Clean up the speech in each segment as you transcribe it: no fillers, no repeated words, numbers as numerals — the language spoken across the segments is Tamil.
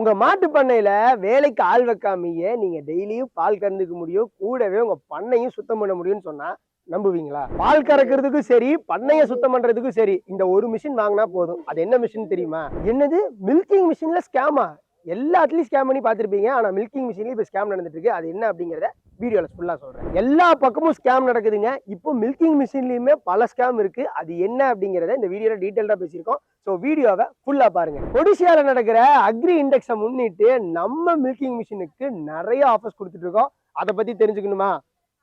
உங்க மாட்டு பண்ணையில வேலைக்கு ஆள் வைக்காமயே நீங்க டெய்லியும் பால் கறந்துக்க முடியும், கூடவே உங்க பண்ணையும் சுத்தம் பண்ண முடியும்னு சொன்னா நம்புவீங்களா? பால் கறக்கிறதுக்கும் சரி, பண்ணைய சுத்தம் பண்றதுக்கும் சரி, இந்த ஒரு மிஷின் வாங்கினா போதும். அது என்ன மிஷின் தெரியுமா? என்னது, மில்கிங் மிஷின்ல ஸ்கேமா? எல்லாத்துலயும் ஸ்கேம் பண்ணி பார்த்திருப்பீங்க. ஆனா மில்கிங் மிஷின்லயும் இப்ப ஸ்கேம் நடந்துட்டு இருக்கு. அது என்ன அப்படிங்கறத வீடியோல ஃபுல்லா சொல்றேன். எல்லா பக்கமும் ஸ்கேம் நடக்குதுங்க. இப்போ மில்கிங் மிஷின்லயுமே பல ஸ்கேம் இருக்கு. அது என்ன அப்படிங்கறத இந்த வீடியோல டீடைலா பேசியிருக்கோம். சோ வீடியோவை ஃபுல்லா பாருங்க. ஒடிஷால நடக்கிற அக்ரி இண்டெக்ஸை முன்னிட்டு நம்ம மில்கிங் மிஷினுக்கு நிறைய ஆஃபர்ஸ் கொடுத்துட்டு இருக்கோம். அதை பத்தி தெரிஞ்சுக்கணுமா?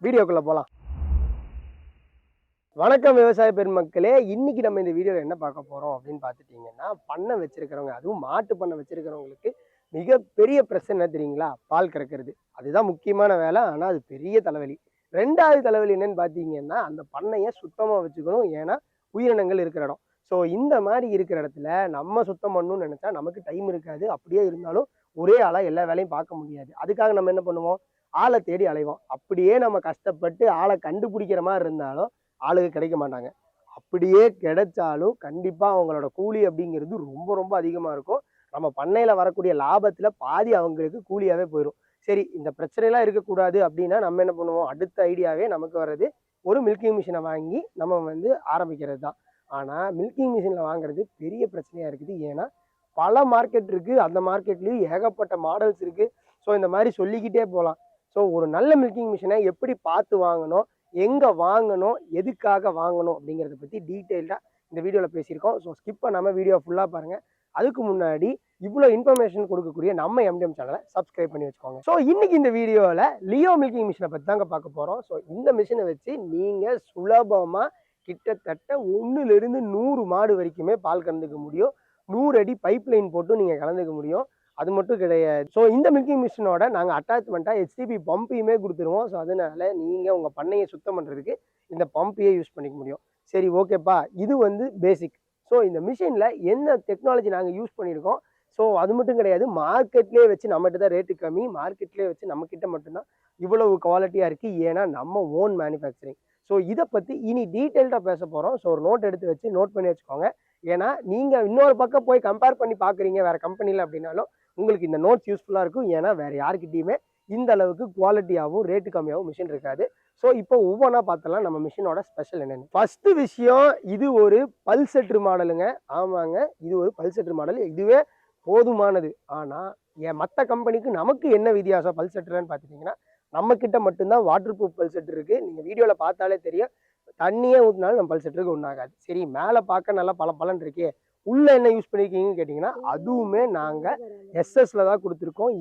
வீடியோக்குள்ள போலாம். வணக்கம் விவசாய பெருமக்களே. இன்னைக்கு நம்ம இந்த வீடியோல என்ன பார்க்க போறோம் அப்படின்னு பார்த்துட்டீங்கன்னா, பண்ணை வச்சிருக்கிறவங்க, அதுவும் மாட்டு பண்ணை வச்சிருக்கிறவங்களுக்கு மிகப்பெரிய பிரச்சனை என்ன தெரியுங்களா? பால் கறக்கிறது. அதுதான் முக்கியமான வேலை. ஆனா அது பெரிய தலைவலி. ரெண்டாவது தலைவலி என்னன்னு பார்த்தீங்கன்னா, அந்த பண்ணையை சுத்தமா வச்சுக்கணும். ஏன்னா உயிரினங்கள் இருக்கிற இடம். ஸோ இந்த மாதிரி இருக்கிற இடத்துல நம்ம சுத்தம் பண்ணணும்னு நினைச்சா நமக்கு டைம் இருக்காது. அப்படியே இருந்தாலும் ஒரே ஆளா எல்லா வேலையும் பார்க்க முடியாது. அதுக்காக நம்ம என்ன பண்ணுவோம்? ஆளை தேடி அலைவோம். அப்படியே நம்ம கஷ்டப்பட்டு ஆளை கண்டுபிடிக்கிற மாதிரி இருந்தாலும் ஆளுங்க கிடைக்க மாட்டாங்க. அப்படியே கிடைச்சாலும் கண்டிப்பா அவங்களோட கூலி அப்படிங்கிறது ரொம்ப ரொம்ப அதிகமா இருக்கும். நம்ம பண்ணையில வரக்கூடிய லாபத்துல பாதி அவங்களுக்கு கூலியாவே போயிடும். சரி, இந்த பிரச்சனைலாம் இருக்கக்கூடாது அப்படின்னா நம்ம என்ன பண்ணுவோம்? அடுத்த ஐடியாவே நமக்கு வர்றது ஒரு மில்கிங் மிஷினை வாங்கி நம்ம ஆரம்பிக்கிறது தான். ஆனா மில்கிங் மிஷின்ல வாங்குறது பெரிய பிரச்சனையா இருக்குது. ஏன்னா பல மார்க்கெட் இருக்கு. அந்த மார்க்கெட்லயும் ஏகப்பட்ட மாடல்ஸ் இருக்கு. ஸோ இந்த மாதிரி சொல்லிக்கிட்டே போகலாம். ஸோ ஒரு நல்ல மில்கிங் மிஷினை எப்படி பார்த்து வாங்கணும், எங்க வாங்கணும், எதுக்காக வாங்கணும் அப்படிங்கிறத பத்தி டீட்டெயில்டா இந்த வீடியோல பேசியிருக்கோம். ஸோ ஸ்கிப் பண்ணாம வீடியோ ஃபுல்லா பாருங்க. அதுக்கு முன்னாடி இவ்வளோ இன்ஃபர்மேஷன் கொடுக்கக்கூடிய நம்ம எம்டிஎம் சேனலை சப்ஸ்கிரைப் பண்ணி வச்சுக்கோங்க. ஸோ இன்னைக்கு இந்த வீடியோவில் லியோ மில்கிங் மிஷினை பற்றி தாங்க பார்க்க போகிறோம். ஸோ இந்த மிஷினை வச்சு நீங்கள் சுலபமாக கிட்டத்தட்ட 1லிருந்து 100 மாடு வரைக்குமே பால் கறந்துக்க முடியும். 100 அடி பைப் லைன் போட்டு நீங்கள் கலந்துக்க முடியும். அது மட்டும் கிடையாது. ஸோ இந்த மில்கிங் மிஷினோட நாங்கள் அட்டாச்மெண்ட்டாக ஹெச்டிபி பம்பையுமே கொடுத்துருவோம். ஸோ அதனால நீங்கள் உங்கள் பண்ணையை சுத்தம் பண்ணுறதுக்கு இந்த பம்பையே யூஸ் பண்ணிக்க முடியும். சரி, ஓகேப்பா, இது பேசிக். ஸோ இந்த மிஷினில் என்ன டெக்னாலஜி நாங்கள் யூஸ் பண்ணியிருக்கோம். ஸோ அது மட்டும் கிடையாது, மார்க்கெட்லேயே வச்சு நம்மகிட்ட தான் ரேட்டு கம்மி. மார்க்கெட்லேயே வச்சு நம்மக்கிட்ட மட்டும்தான் இவ்வளவு குவாலிட்டியாக இருக்குது. ஏன்னா நம்ம ஓன் மேனுஃபேக்சரிங். ஸோ இதை பற்றி இனி டீட்டெயில்டாக பேச போகிறோம். ஸோ ஒரு நோட் எடுத்து வச்சு நோட் பண்ணி வச்சுக்கோங்க. ஏன்னா நீங்கள் இன்னொரு பக்கம் போய் கம்பேர் பண்ணி பார்க்குறீங்க வேறு கம்பெனியில் அப்படின்னாலும் உங்களுக்கு இந்த நோட்ஸ் யூஸ்ஃபுல்லாக இருக்கும். ஏன்னா வேறு யாருக்கிட்டையுமே இந்த அளவுக்கு குவாலிட்டியாகவும் ரேட்டு கம்மியாகவும் மிஷின் இருக்காது. ஸோ இப்போ ஒவ்வொன்றா பார்த்தலாம் நம்ம மிஷினோட ஸ்பெஷல் என்னென்னு. ஃபர்ஸ்ட் விஷயம், இது ஒரு பல்செட்ரு மாடலுங்க. ஆமாங்க, இது ஒரு பல்செட்ரு மாடல். இதுவே போதுமானது. ஆனால் மற்ற கம்பெனிக்கு நமக்கு என்ன வித்தியாசம் பல்செட்ருன்னு பார்த்துட்டிங்கன்னா, நம்மக்கிட்ட மட்டும்தான் வாட்டர் ப்ரூஃப் பல்செட்ரு இருக்குது. நீங்கள் வீடியோவில் பார்த்தாலே தெரியும். தண்ணியே ஊற்றினாலும் நம்ம பல்செட்ருக்கு ஒன்றாகாது. சரி, மேலே பார்க்க நல்லா பலன்னு இருக்கே, உள்ள என்ன யூஸ் பண்ணியிருக்கீங்கன்னு கேட்டிங்கன்னா, அதுவுமே நாங்கள் எஸ்எஸ்ல தான் கொடுத்துருக்கோம்.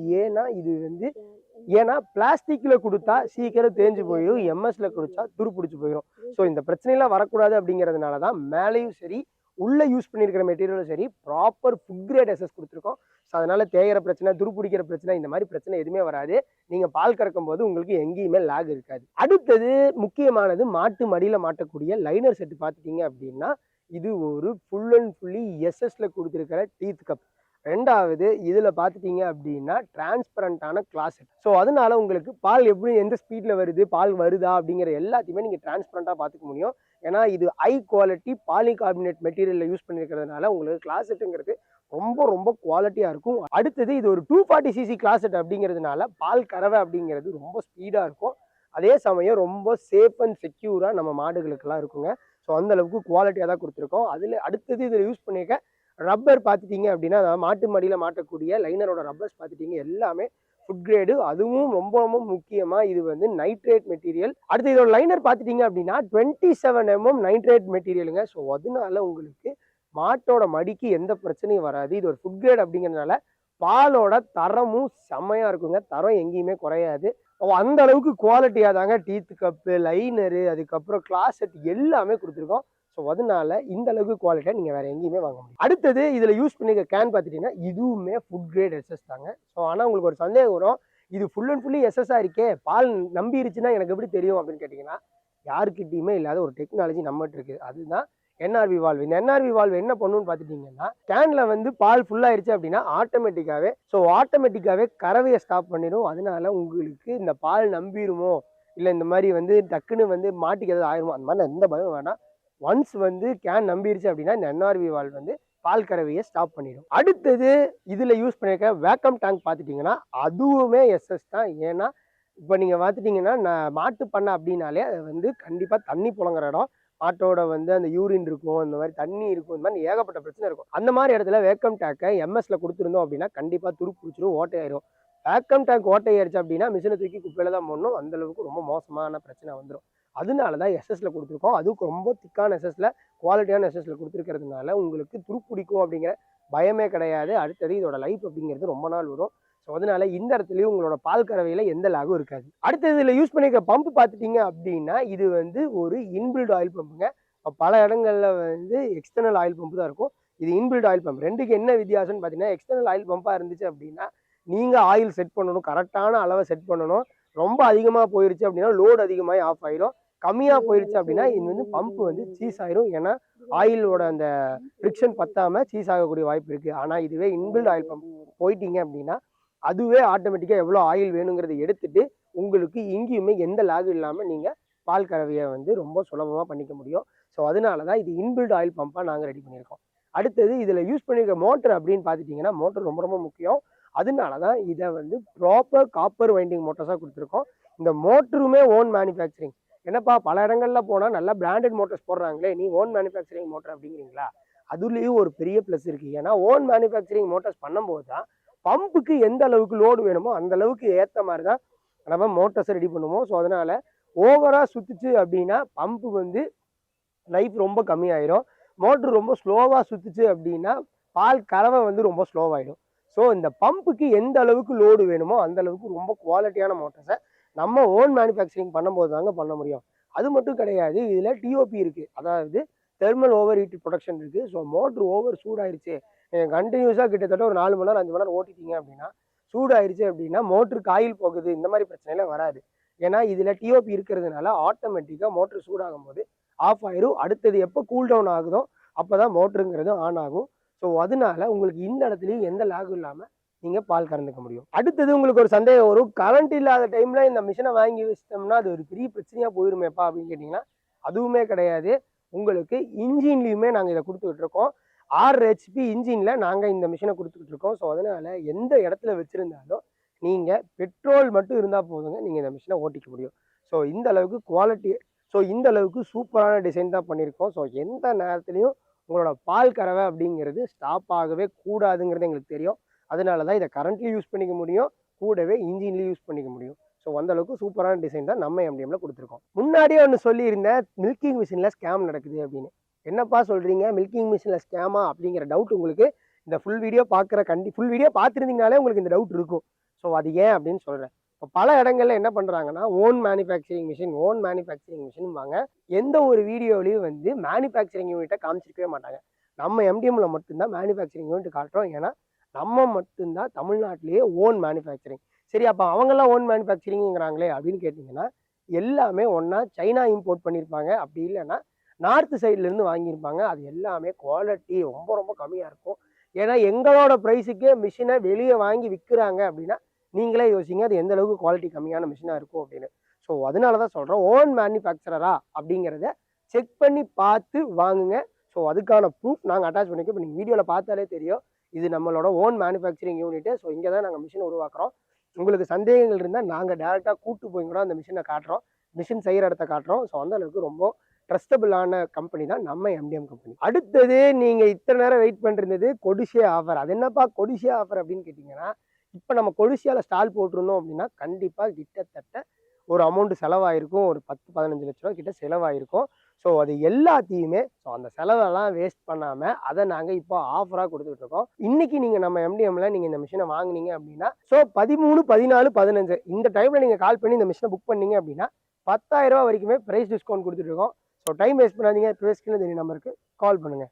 ஏன்னா பிளாஸ்டிக்கில் கொடுத்தா சீக்கிரம் தேஞ்சு போயிடும், எம்எஸ்ல கொடுத்தா துருப்பிடிச்சு போயிடும். ஸோ இந்த பிரச்சனைலாம் வரக்கூடாது அப்படிங்கிறதுனால தான் மேலேயும் சரி உள்ள யூஸ் பண்ணியிருக்கிற மெட்டீரியலும் சரி ப்ராப்பர் ஃபுட் கிரேட் எஸ்எஸ் கொடுத்துருக்கோம். ஸோ அதனால தேயிற பிரச்சனை, துருப்பிடிக்கிற பிரச்சனை, இந்த மாதிரி பிரச்சனை எதுவுமே வராது. நீங்கள் பால் கறக்கும் போது உங்களுக்கு எங்கேயுமே லேக் இருக்காது. அடுத்தது முக்கியமானது, மாட்டு மடியில் மாட்டக்கூடிய லைனர் செட்டு பார்த்துட்டீங்க அப்படின்னா, இது ஒரு ஃபுல் அண்ட் ஃபுல்லி எஸ்எஸ்ல கொடுத்துருக்கிற டீத் கப். ரெண்டாவது, இதில் பார்த்துட்டீங்க அப்படின்னா டிரான்ஸ்பரண்டான கிளாசெட். ஸோ அதனால உங்களுக்கு பால் எப்படி எந்த ஸ்பீடில் வருது, பால் வருதா அப்படிங்கிற எல்லாத்தையுமே நீங்கள் டிரான்ஸ்பரண்டாக பார்த்துக்க முடியும். ஏன்னா இது ஹை குவாலிட்டி பாலிகார்பனேட் மெட்டீரியலில் யூஸ் பண்ணியிருக்கிறதுனால உங்களுக்கு கிளாசெட்டுங்கிறது ரொம்ப ரொம்ப குவாலிட்டியாக இருக்கும். அடுத்தது, இது ஒரு 240cc கிளாசெட் அப்படிங்கிறதுனால பால் கறவை அப்படிங்கிறது ரொம்ப ஸ்பீடாக இருக்கும். அதே சமயம் ரொம்ப சேஃப் அண்ட் செக்யூராக நம்ம மாடுகளுக்கெல்லாம் இருக்குங்க. ஸோ அந்த அளவுக்கு குவாலிட்டியாக தான் கொடுத்துருக்கோம். அதில் அடுத்தது இதில் யூஸ் பண்ணியிருக்க ரப்பர் பார்த்துட்டீங்க அப்படின்னா, மாட்டு மடியில் மாட்டக்கூடிய லைனரோட ரப்பர்ஸ் பார்த்துட்டீங்க எல்லாமே ஃபுட் கிரேடு. அதுவும் ரொம்ப ரொம்ப முக்கியமாக இது நைட்ரேட் மெட்டீரியல். அடுத்து இதோட லைனர் பார்த்துட்டீங்க அப்படின்னா 27mm நைட்ரேட் மெட்டீரியலுங்க. ஸோ அதனால உங்களுக்கு மாட்டோட மடிக்கு எந்த பிரச்சனையும் வராது. இது ஒரு ஃபுட் கிரேட் அப்படிங்கிறதுனால பாலோட தரமும் செம்மையாக இருக்குங்க. தரம் எங்கேயுமே குறையாது. அந்த அளவுக்கு குவாலிட்டியாக தாங்க டீத் கப்பு, லைனரு, அதுக்கப்புறம் கிளாசெட் எல்லாமே கொடுத்துருக்கோம். ஸோ அதனால இந்த அளவுக்கு குவாலிட்டியாக நீங்கள் வேறு எங்கேயுமே வாங்க முடியும். அடுத்தது, இதில் யூஸ் பண்ணிக்க கேன் பார்த்துட்டிங்கன்னா இதுவுமே ஃபுட் கிரேட் எஸ்எஸ் தாங்க. ஸோ ஆனால் உங்களுக்கு ஒரு சந்தேகம் வரும், இது ஃபுல் அண்ட் ஃபுல்லி எஸ்எஸ்ஸாக இருக்கே, பால் நம்பிருச்சுன்னா எனக்கு எப்படி தெரியும் அப்படின்னு கேட்டிங்கன்னா, யாருக்கிட்டையுமே இல்லாத ஒரு டெக்னாலஜி நம்மகிட்ட இருக்குது. அதுதான் என்ஆர்வி வால்வு. இந்த என்ஆர்வி வால்வு என்ன பண்ணுன்னு பார்த்துட்டிங்கன்னா, கேனில் பால் ஃபுல்லாகிடுச்சு அப்படின்னா ஆட்டோமேட்டிக்காகவே கறவையை ஸ்டாப் பண்ணிடும். அதனால உங்களுக்கு இந்த பால் நம்பிடுமோ, இல்லை இந்த மாதிரி டக்குன்னு மாட்டிக்கு ஏதாவது ஆயிருமோ, அந்த மாதிரி எந்த பயம் வேணாம். ஒன்ஸ் கேன் நம்பிருச்சு அப்படின்னா இந்த என்ஆர்வி வால்வு பால் கறவையை ஸ்டாப் பண்ணிடும். அடுத்தது இதில் யூஸ் பண்ணியிருக்க வேக்கம் டேங்க் பார்த்துட்டிங்கன்னா அதுவுமே எஸ்எஸ் தான். ஏன்னா இப்போ நீங்கள் பார்த்துட்டிங்கன்னா நான் மாட்டு பண்ணை அப்படின்னாலே அது வந்து கண்டிப்பாக தண்ணி புழங்குற இடம். மாட்டோட வந்து அந்த யூரின் இருக்கும், இந்த மாதிரி தண்ணி இருக்கும், இந்த மாதிரி ஏகப்பட்ட பிரச்சனை இருக்கும். அந்த மாதிரி இடத்துல வேக்கம் டேங்கை எம்எஸ்ல கொடுத்துருந்தோம் அப்படின்னா கண்டிப்பாக துருப்பு பிடிச்சிரும், ஓட்டையாயிரும். வேக்கம் டேங்க் ஓட்டையாயிருச்சு அப்படின்னா மிஷினை தூக்கி குப்பையில தான் போடணும். அந்த அளவுக்கு ரொம்ப மோசமான பிரச்சனை வந்துடும். அதனால தான் எஸ்எஸ்ல கொடுத்துருக்கோம். அதுவும் ரொம்ப திக்கான எஸ்எஸ்ல, குவாலிட்டியான எஸ்எஸ்ல கொடுத்துருக்கிறதுனால உங்களுக்கு துருப்பிடிக்கும் அப்படிங்கிற பயமே கிடையாது. அடுத்தது இதோட லைஃப் அப்படிங்கிறது ரொம்ப நாள் வரும். ஸோ அதனால இந்த இடத்துலையும் உங்களோட பால் கறவையில் எந்த லாகும் இருக்காது. அடுத்தது இதில் யூஸ் பண்ணிக்க பம்பு பார்த்துட்டிங்க அப்படின்னா இது வந்து ஒரு இன்பில்ட் ஆயில் பம்புங்க. பல இடங்களில் வந்து எக்ஸ்டர்னல் ஆயில் பம்பு தான் இருக்கும். இது இன்பில்ட் ஆயில் பம்ப். ரெண்டுக்கு என்ன வித்தியாசம்னு பார்த்தீங்கன்னா எக்ஸ்டர்னல் ஆயில் பம்பாக இருந்துச்சு அப்படின்னா நீங்கள் ஆயில் செட் பண்ணணும், கரெக்டான அளவை செட் பண்ணணும். ரொம்ப அதிகமாக போயிருச்சு அப்படின்னா லோடு அதிகமாகி ஆஃப் ஆயிரும். கம்மியாக போயிருச்சு அப்படின்னா இது வந்து பம்ப் வந்து சீஸ் ஆயிரும். ஏன்னா ஆயிலோட அந்த ஃப்ரிக்ஷன் பத்தாமல் சீஸ் ஆகக்கூடிய வாய்ப்பு இருக்குது. ஆனால் இதுவே இன்பில்ட் ஆயில் பம்ப் போயிட்டீங்க அப்படின்னா அதுவே ஆட்டோமேட்டிக்காக எவ்வளோ ஆயில் வேணுங்கிறத எடுத்துட்டு உங்களுக்கு எங்கேயுமே எந்த லாகும் இல்லாமல் நீங்கள் பால் கறவையை வந்து ரொம்ப சுலபமாக பண்ணிக்க முடியும். ஸோ அதனால தான் இது இன்பில்ட் ஆயில் பம்பாக நாங்கள் ரெடி பண்ணியிருக்கோம். அடுத்தது இதில் யூஸ் பண்ணியிருக்க மோட்டர் அப்படின்னு பார்த்துட்டிங்கன்னா மோட்டர் ரொம்ப ரொம்ப முக்கியம். அதனால தான் இதை வந்து ப்ராப்பர் காப்பர் வைண்டிங் மோட்டர்ஸாக கொடுத்துருக்கோம். இந்த மோட்டருமே ஓன் மேனுஃபேக்சரிங். என்னப்பா பல இடங்கள்ல போனால் நல்லா பிராண்டட் மோட்டர்ஸ் போடுறாங்களே, நீ ஓன் மேனுஃபேக்சரிங் மோட்டர் அப்படிங்கிறீங்களா? அதுலேயும் ஒரு பெரிய ப்ளஸ் இருக்குது. ஏன்னா ஓன் மேனுஃபேக்சரிங் மோட்டர்ஸ் பண்ணும்போது தான் பம்புக்கு எந்த அளவுக்கு லோடு வேணுமோ அந்த அளவுக்கு ஏற்ற மாதிரி தான் நம்ம மோட்டர்ஸை ரெடி பண்ணுவோம். ஸோ அதனால ஓவராக சுற்றுச்சு அப்படின்னா பம்பு வந்து லைஃப் ரொம்ப கம்மியாயிரும். மோட்ரு ரொம்ப ஸ்லோவாக சுற்றுச்சு அப்படின்னா பால் கறவை வந்து ரொம்ப ஸ்லோவாகிடும். ஸோ இந்த பம்புக்கு எந்த அளவுக்கு லோடு வேணுமோ அந்த அளவுக்கு ரொம்ப குவாலிட்டியான மோட்டர்ஸை நம்ம ஓன் மேனுஃபேக்சரிங் பண்ணும்போது தாங்க பண்ண முடியும். அது மட்டும் கிடையாது, இதில் டிஓபி இருக்குது, அதாவது தெர்மல் ஓவர் ஹீட் ப்ரொடக்ஷன் இருக்குது. ஸோ மோட்ரு ஓவர் சூடாயிருச்சு, கண்டினியூஸாக கிட்டத்தட்ட ஒரு 4 மணி நேரம் 5 மணி நேரம் ஓட்டிட்டீங்க அப்படின்னா சூடாயிருச்சு அப்படின்னா மோட்ருக்கு ஆயில் போகுது, இந்த மாதிரி பிரச்சனைலாம் வராது. ஏன்னா இதில் டிஓபி இருக்கிறதுனால ஆட்டோமேட்டிக்காக மோட்ரு சூடாகும் போது ஆஃப் ஆயிரும். அடுத்தது எப்போ கூல் டவுன் ஆகுதோ அப்போ தான் மோட்ருங்கிறது ஆன் ஆகும். ஸோ அதனால உங்களுக்கு இந்த இடத்துலையும் எந்த லாகும் இல்லாமல் நீங்கள் பால் கறந்துக்க முடியும். அடுத்தது உங்களுக்கு ஒரு சந்தேகம் வரும், கரண்ட் இல்லாத டைமில் இந்த மிஷினை வாங்கி வச்சிட்டோம்னா அது ஒரு பெரிய பிரச்சனையாக போயிருமேப்பா அப்படின்னு கேட்டிங்கன்னா அதுவுமே கிடையாது. உங்களுக்கு இன்ஜின்லேயுமே நாங்கள் இதை கொடுத்துக்கிட்டு இருக்கோம். 6 HP இன்ஜினில் நாங்கள் இந்த மிஷினை கொடுத்துக்கிட்டு இருக்கோம். ஸோ அதனால் எந்த இடத்துல வச்சுருந்தாலும் நீங்கள் பெட்ரோல் மட்டும் இருந்தால் போதுங்க, நீங்கள் இந்த மிஷினை ஓட்டிக்க முடியும். ஸோ இந்த அளவுக்கு குவாலிட்டி, ஸோ இந்த அளவுக்கு சூப்பரான டிசைன் தான் பண்ணியிருக்கோம். ஸோ எந்த நேரத்துலையும் உங்களோட பால் கறவை அப்படிங்கிறது ஸ்டாப் ஆகவே கூடாதுங்கிறது எங்களுக்கு தெரியும். அதனால தான் இதை கரண்ட்லேயும் யூஸ் பண்ணிக்க முடியும், கூடவே இன்ஜின்லேயும் யூஸ் பண்ணிக்க முடியும். ஸோ அந்த அளவுக்கு சூப்பரான டிசைன் தான் நம்ம எம்டிஎம்ல கொடுத்துருக்கோம். முன்னாடியே ஒன்று சொல்லியிருந்தேன், மில்கிங் மிஷினில் ஸ்கேம் நடக்குது அப்படின்னு. என்னப்பா சொல்கிறீங்க, மில்கிங் மிஷினில் ஸ்கேமா அப்படிங்கிற டவுட் உங்களுக்கு இந்த ஃபுல் வீடியோ ஃபுல் வீடியோ பார்த்துருந்தீங்கனாலே உங்களுக்கு இந்த டவுட் இருக்கும். ஸோ அது ஏன் அப்படின்னு சொல்கிறேன். இப்போ பல இடங்கள்ல என்ன பண்ணுறாங்கன்னா ஓன் மேனுஃபேக்சரிங் மிஷின் வாங்க, எந்த ஒரு வீடியோலையும் வந்து மேனுஃபேக்சரிங் யூனிட்டை காமிச்சிருக்கவே மாட்டாங்க. நம்ம எம்டிஎம்ல மட்டும்தான் மேனுஃபேக்சரிங் யூனிட் காட்டுறோம். ஏன்னா நம்ம மட்டும்தான் தமிழ்நாட்டிலேயே ஓன் மேனுஃபேக்சரிங். சரி, அப்போ அவங்கெல்லாம் ஓன் மேனுஃபேக்சரிங்கிறாங்களே அப்படின்னு கேட்டிங்கன்னா எல்லாமே ஒன்றா சைனா இம்போர்ட் பண்ணியிருப்பாங்க, அப்படி இல்லைன்னா நார்த் சைட்லேருந்து வாங்கியிருப்பாங்க. அது எல்லாமே குவாலிட்டி ரொம்ப ரொம்ப கம்மியாக இருக்கும். ஏன்னா எங்களோட ப்ரைஸுக்கே மிஷினை வெளியே வாங்கி விற்கிறாங்க அப்படின்னா நீங்களே யோசிங்க அது எந்த அளவுக்கு குவாலிட்டி கம்மியான மிஷினாக இருக்கும் அப்படின்னு. ஸோ அதனால தான் சொல்கிறோம், ஓன் மேனுஃபேக்சரரா அப்படிங்கிறத செக் பண்ணி பார்த்து வாங்குங்க. ஸோ அதுக்கான ப்ரூஃப் நாங்கள் அட்டாச் பண்ணிக்கோ. இப்போ நீங்கள் வீடியோவில் பார்த்தாலே தெரியும், இது நம்மளோட ஓன் மேனுஃபேக்சரிங் யூனிட்டு. ஸோ இங்கே தான் நாங்கள் மிஷின் உருவாக்குறோம். உங்களுக்கு சந்தேகங்கள் இருந்தால் நாங்கள் டேரெக்டாக கூட்டு போய் கூட அந்த மிஷினை காட்டுறோம், மிஷின் செய்கிற இடத்த காட்டுறோம். ஸோ அந்த அளவுக்கு ரொம்ப ட்ரஸ்டபிளான கம்பெனி தான் நம்ம எம்டிஎம் கம்பெனி. அடுத்தது நீங்கள் இத்தனை நேரம் வெயிட் பண்ணிருந்தது கொடிஷியா ஆஃபர். அது என்னப்பா கொடிஷியா ஆஃபர் அப்படின்னு கேட்டிங்கன்னா, இப்போ நம்ம கொடிஷியாவில் ஸ்டால் போட்டிருந்தோம் அப்படின்னா கண்டிப்பாக கிட்டத்தட்ட ஒரு அமௌண்ட் செலவாயிருக்கும், ஒரு 10-15 லட்ச ரூபா கிட்ட செலவாயிருக்கும். ஸோ அது எல்லாத்தையுமே அந்த செலவெல்லாம் வேஸ்ட் பண்ணாமல் அதை நாங்கள் இப்போ ஆஃபராக கொடுத்துட்டு இருக்கோம். இன்னைக்கு நீங்கள் நம்ம எம்டிஎம்ல நீங்கள் இந்த மிஷினை வாங்கினீங்க அப்படின்னா 13, 14, 15 இந்த டைமில் நீங்கள் கால் பண்ணி இந்த மிஷினை புக் பண்ணீங்க அப்படின்னா 10,000 ரூபா வரைக்குமே ப்ரைஸ் டிஸ்கவுண்ட் கொடுத்துட்டு இருக்கோம். ஸோ டைம் வேஸ்ட் பண்ணாதீங்க, இப்போ ஸ்கிரீன்ல தெரிய நம்பருக்கு கால் பண்ணுங்கள்.